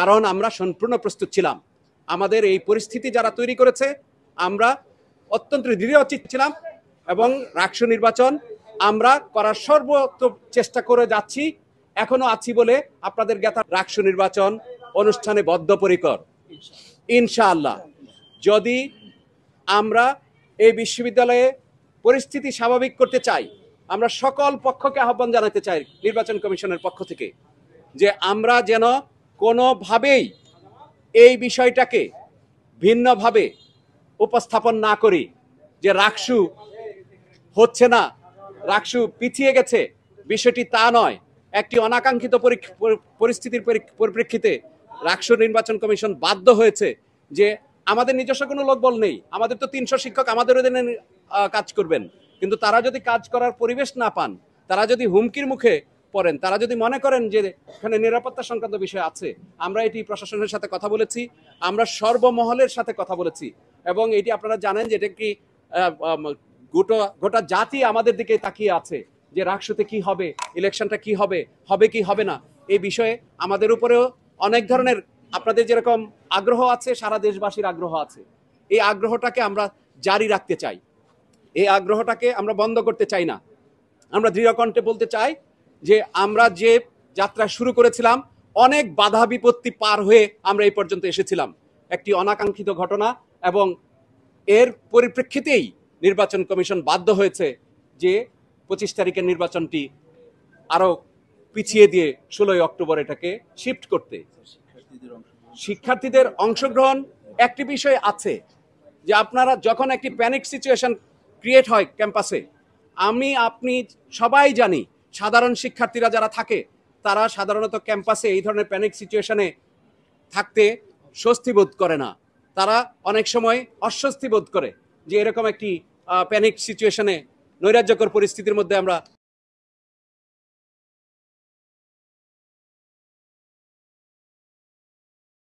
কারণ আমরা সম্পূর্ণ প্রস্তুত ছিলাম। আমাদের এই পরিস্থিতি যারা তৈরি করেছে, আমরা অত্যন্ত দৃঢ়চিত্ত ছিলাম এবং রাষ্ট্র নির্বাচন আমরা করার সর্বোচ্চ চেষ্টা করে যাচ্ছি, এখনো আছি বলে আপনাদের জ্ঞাতা। রাষ্ট্র নির্বাচন অনুষ্ঠানে বদ্ধপরিকর ইনশাআল্লাহ। যদি আমরা এই বিশ্ববিদ্যালয়ে পরিস্থিতি স্বাভাবিক করতে চাই, আমরা সকল পক্ষকে আহ্বান জানাতে চাই নির্বাচন কমিশনের পক্ষ থেকে যে আমরা যেন কোনোভাবেই এই বিষয়টাকে ভিন্নভাবে উপস্থাপন না করি যে রাকসু হচ্ছে না, রাকসু পিছিয়ে গেছে। বিষয়টি তা নয়। একটি অনাকাঙ্ক্ষিত পরিস্থিতির পরিপ্রেক্ষিতে রাকসু নির্বাচন কমিশন বাধ্য হয়েছে যে আমাদের নিজস্ব কোনো লোকবল নেই, আমাদের তো 300 শিক্ষক আমাদের অধীনে কাজ করবেন, কিন্তু তারা যদি কাজ করার পরিবেশ না পান, তারা যদি হুমকির মুখে পড়েন, তারা যদি মনে করেন যে এখানে নিরাপত্তা সংক্রান্ত বিষয় আছে, আমরা এটি প্রশাসনের সাথে কথা বলেছি, আমরা সর্বমহলের সাথে কথা বলেছি এবং এটি আপনারা জানেন যে এটা কি গোটা জাতি আমাদের দিকে তাকিয়ে আছে যে রাকসুতে কি হবে, ইলেকশনটা কি হবে, হবে কি হবে না। এই বিষয়ে আমাদের উপরেও অনেক ধরনের আপনাদের যেরকম আগ্রহ আছে, সারা দেশবাসীর আগ্রহ আছে। এই আগ্রহটাকে আমরা জারি রাখতে চাই, এই আগ্রহটাকে আমরা বন্ধ করতে চাই না। আমরা দৃঢ় কণ্ঠে বলতে চাই যে আমরা যে যাত্রা শুরু করেছিলাম, অনেক বাধা বিপত্তি পার হয়ে আমরা এই পর্যন্ত এসেছিলাম। একটি অনাকাঙ্ক্ষিত ঘটনা এবং এর পরিপ্রেক্ষিতেই নির্বাচন কমিশন বাধ্য হয়েছে যে 25 তারিখের নির্বাচনটি আরো পিছিয়ে দিয়ে 16 অক্টোবর এটাকে শিফট করতে। শিক্ষার্থীদের অংশগ্রহণ একটি বিষয় আছে যে আপনারা যখন একটি প্যানিক সিচুয়েশন ক্রিয়েট হয় ক্যাম্পাসে, আপনি সবাই জানি সাধারণ শিক্ষার্থীরা যারা থাকে তারা সাধারণত ক্যাম্পাসে এই ধরনের প্যানিক সিচুয়েশনে থাকতে স্বস্তি বোধ করে না, তারা অনেক সময় অস্বস্তি বোধ করে যে এরকম একটি প্যানিক সিচুয়েশনে নৈরাজ্যকর পরিস্থিতির মধ্যে আমরা